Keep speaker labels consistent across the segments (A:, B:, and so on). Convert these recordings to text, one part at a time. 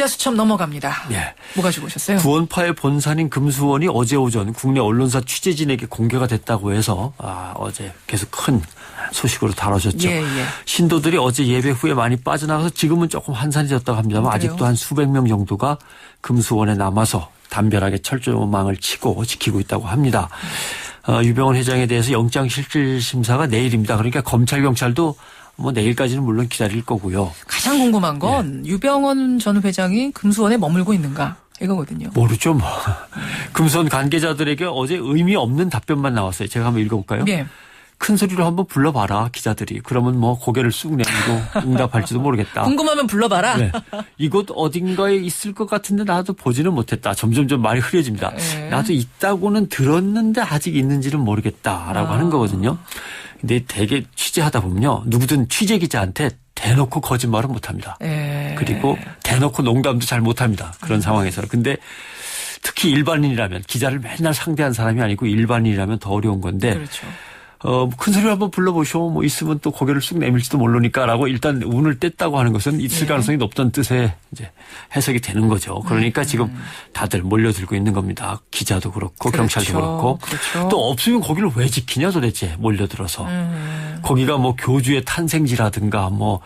A: 기자 수첩 넘어갑니다.
B: 예.
A: 뭐 가지고 오셨어요?
B: 구원파의 본산인 금수원이 어제 오전 국내 언론사 취재진에게 공개가 됐다고 해서 어제 계속 큰 소식으로 다뤄졌죠.
A: 예, 예.
B: 신도들이 어제 예배 후에 많이 빠져나가서 지금은 조금 한산해졌다고 합니다만 아직도 한 수백 명 정도가 금수원에 남아서 담벼락에 철조망을 치고 지키고 있다고 합니다. 유병헌 회장에 대해서 영장실질심사가 내일입니다. 그러니까 검찰 경찰도 뭐 내일까지는 물론 기다릴 거고요.
A: 가장 궁금한 건 유병헌 전 회장이 금수원에 머물고 있는가 이거거든요.
B: 모르죠 뭐. 금수원 관계자들에게 어제 의미 없는 답변만 나왔어요. 제가 한번 읽어볼까요?
A: 예.
B: 큰 소리로 한번 불러봐라 기자들이. 그러면 뭐 고개를 쑥 내밀고 응답할지도 모르겠다.
A: 궁금하면 불러봐라.
B: 네. 이곳 어딘가에 있을 것 같은데 나도 보지는 못했다. 점점점 말이 흐려집니다.
A: 네.
B: 나도 있다고는 들었는데 아직 있는지는 모르겠다라고 하는 거거든요. 근데 되게 취재하다 보면요. 누구든 취재 기자한테 대놓고 거짓말은 못합니다. 그리고 대놓고 농담도 잘 못합니다. 그런 상황에서. 근데 특히 일반인이라면 기자를 맨날 상대한 사람이 아니고 일반인이라면 더 어려운 건데
A: 그렇죠.
B: 큰 소리로 한번 불러보쇼. 뭐 있으면 또 고개를 쑥 내밀지도 모르니까라고 일단 운을 뗐다고 하는 것은 있을 가능성이 높다는 뜻의 이제 해석이 되는 거죠. 그러니까 지금 다들 몰려들고 있는 겁니다. 기자도 그렇고
A: 그렇죠.
B: 경찰도 그렇고.
A: 그렇죠.
B: 또 없으면 거기를 왜 지키냐 도대체 몰려들어서. 거기가 뭐 교주의 탄생지라든가 뭐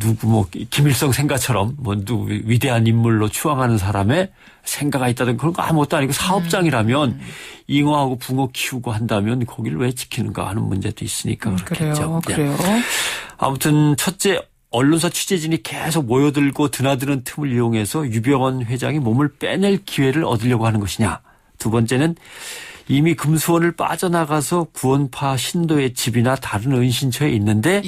B: 누구 뭐 김일성 생가처럼 뭐 누구 위대한 인물로 추앙하는 사람의 생가가 있다든 그런 거 아무것도 아니고 사업장이라면 잉어하고 붕어 키우고 한다면 거기를 왜 지키는가 하는 문제도 있으니까 그렇겠죠.
A: 그래요.
B: 아무튼 첫째 언론사 취재진이 계속 모여들고 드나드는 틈을 이용해서 유병헌 회장이 몸을 빼낼 기회를 얻으려고 하는 것이냐. 두 번째는 이미 금수원을 빠져나가서 구원파 신도의 집이나 다른 은신처에 있는데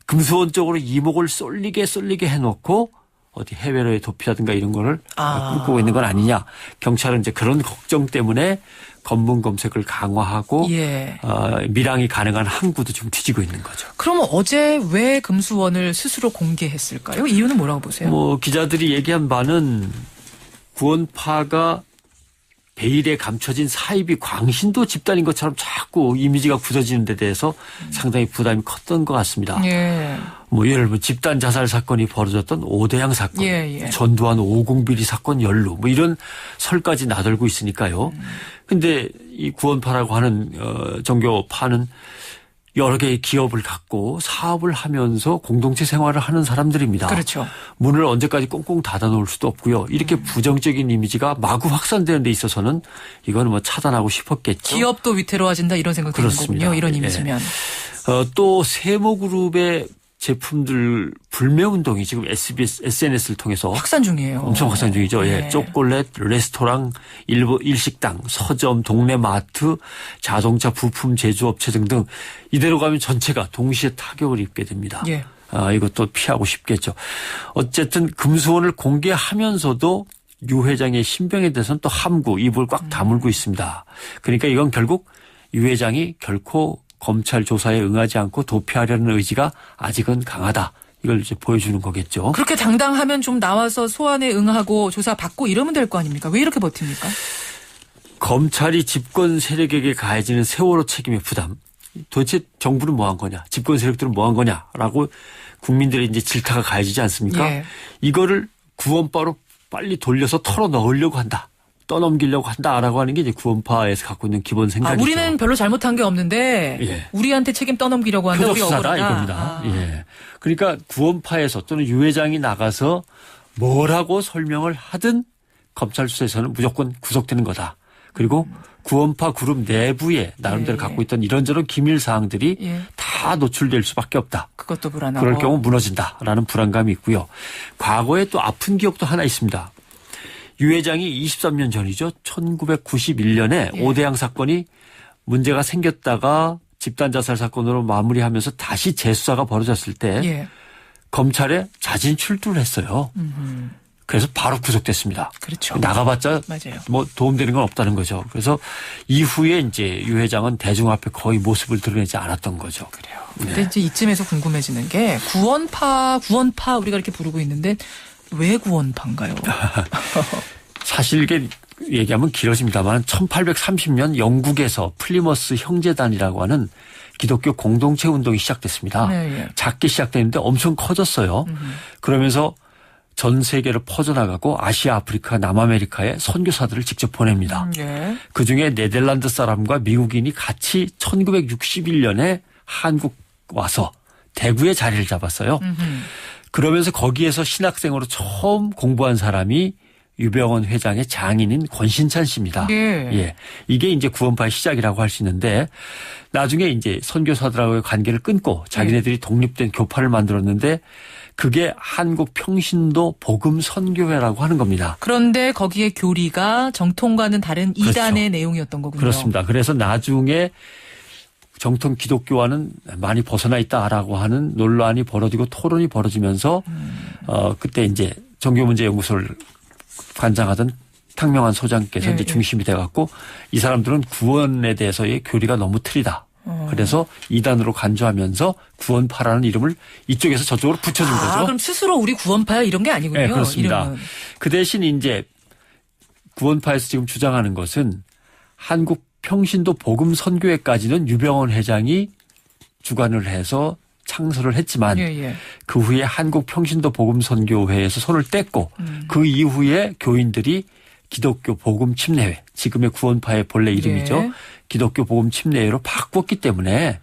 B: 금수원 쪽으로 이목을 쏠리게 해놓고 어디 해외로에 도피하든가 이런 거를 꿈꾸고 있는 건 아니냐. 경찰은 이제 그런 걱정 때문에 검문 검색을 강화하고 밀항이 가능한 항구도 좀 뒤지고 있는 거죠.
A: 그러면 어제 왜 금수원을 스스로 공개했을까요? 이유는 뭐라고 보세요?
B: 뭐 기자들이 얘기한 바는 구원파가 베일에 감춰진 사이비 광신도 집단인 것처럼 자꾸 이미지가 굳어지는 데 대해서 상당히 부담이 컸던 것 같습니다. 뭐 예를 들면 집단 자살 사건이 벌어졌던 오대양 사건, 전두환 오공비리 사건 연루 뭐 이런 설까지 나돌고 있으니까요. 근데 이 구원파라고 하는 종교파는 여러 개의 기업을 갖고 사업을 하면서 공동체 생활을 하는 사람들입니다.
A: 그렇죠.
B: 문을 언제까지 꽁꽁 닫아놓을 수도 없고요. 이렇게 부정적인 이미지가 마구 확산되는 데 있어서는 이거는 뭐 차단하고 싶었겠죠.
A: 기업도 위태로워진다 이런 생각 드는 거군요. 이런 이미지면.
B: 또 세모그룹의 제품들 불매운동이 지금 SNS를 통해서
A: 확산 중이에요.
B: 엄청 확산 중이죠. 초콜릿, 레스토랑, 일식당, 서점, 동네 마트, 자동차 부품 제조업체 등등 이대로 가면 전체가 동시에 타격을 입게 됩니다. 이것도 피하고 싶겠죠. 어쨌든 금수원을 공개하면서도 유 회장의 신병에 대해서는 또 함구, 입을 꽉 다물고 있습니다. 그러니까 이건 결국 유 회장이 결코 검찰 조사에 응하지 않고 도피하려는 의지가 아직은 강하다. 이걸 이제 보여주는 거겠죠.
A: 그렇게 당당하면 좀 나와서 소환에 응하고 조사 받고 이러면 될 거 아닙니까? 왜 이렇게 버팁니까?
B: 검찰이 집권 세력에게 가해지는 세월호 책임의 부담. 도대체 정부는 뭐 한 거냐? 집권 세력들은 뭐 한 거냐라고 국민들의 이제 질타가 가해지지 않습니까? 이거를 구원파로 빨리 돌려서 털어 넣으려고 한다. 떠넘기려고 한다라고 하는 게 이제 구원파에서 갖고 있는 기본 생각이죠.
A: 우리는 별로 잘못한 게 없는데 우리한테 책임 떠넘기려고 한다.
B: 표적수사다 이겁니다. 그러니까 구원파에서 또는 유 회장이 나가서 뭐라고 설명을 하든 검찰 수사에서는 무조건 구속되는 거다. 그리고 구원파 그룹 내부에 나름대로 갖고 있던 이런저런 기밀 사항들이 다 노출될 수밖에 없다.
A: 그것도 불안하고.
B: 그럴 경우 무너진다라는 불안감이 있고요. 과거에 또 아픈 기억도 하나 있습니다. 유 회장이 23년 전이죠. 1991년에 오대양 사건이 문제가 생겼다가 집단 자살 사건으로 마무리하면서 다시 재수사가 벌어졌을 때 검찰에 자진 출두를 했어요. 그래서 바로 구속됐습니다.
A: 그렇죠.
B: 나가봤자 뭐 도움되는 건 없다는 거죠. 그래서 이후에 이제 유 회장은 대중 앞에 거의 모습을 드러내지 않았던 거죠.
A: 그래요. 근데 이제 이쯤에서 궁금해지는 게 구원파 우리가 이렇게 부르고 있는데 왜 구원파인가요?
B: 사실 이게 얘기하면 길어집니다만 1830년 영국에서 플리머스 형제단이라고 하는 기독교 공동체 운동이 시작됐습니다. 작게 시작됐는데 엄청 커졌어요. 그러면서 전 세계로 퍼져나가고 아시아, 아프리카, 남아메리카에 선교사들을 직접 보냅니다.
A: 예.
B: 그중에 네덜란드 사람과 미국인이 같이 1961년에 한국 와서 대구에 자리를 잡았어요. 그러면서 거기에서 신학생으로 처음 공부한 사람이 유병원 회장의 장인인 권신찬 씨입니다.
A: 예.
B: 이게 이제 구원파의 시작이라고 할 수 있는데 나중에 이제 선교사들하고의 관계를 끊고 자기네들이 독립된 교파를 만들었는데 그게 한국 평신도 복음 선교회라고 하는 겁니다.
A: 그런데 거기에 교리가 정통과는 다른
B: 그렇죠.
A: 이단의 내용이었던 거군요.
B: 그렇습니다. 그래서 나중에 정통 기독교와는 많이 벗어나 있다라고 하는 논란이 벌어지고 토론이 벌어지면서 그때 이제 종교문제연구소를 관장하던 탕명한 소장께서 이제 중심이 돼갖고 이 사람들은 구원에 대해서의 교리가 너무 틀리다. 그래서 이단으로 간주하면서 구원파라는 이름을 이쪽에서 저쪽으로 붙여준 거죠.
A: 그럼 스스로 우리 구원파야 이런 게 아니군요.
B: 네, 그렇습니다.
A: 이름은.
B: 그 대신 이제 구원파에서 지금 주장하는 것은 한국 평신도 복음 선교회까지는 유병원 회장이 주관을 해서 창설을 했지만 그 후에 한국 평신도 복음 선교회에서 손을 뗐고 그 이후에 교인들이 기독교 복음 침례회, 지금의 구원파의 본래 이름이죠. 기독교 복음 침례회로 바꿨기 때문에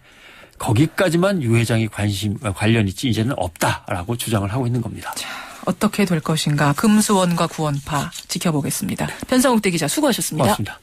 B: 거기까지만 유 회장이 관련 있지 이제는 없다라고 주장을 하고 있는 겁니다.
A: 자, 어떻게 될 것인가. 금수원과 구원파 지켜보겠습니다. 변상욱 대기자 수고하셨습니다.
B: 고맙습니다.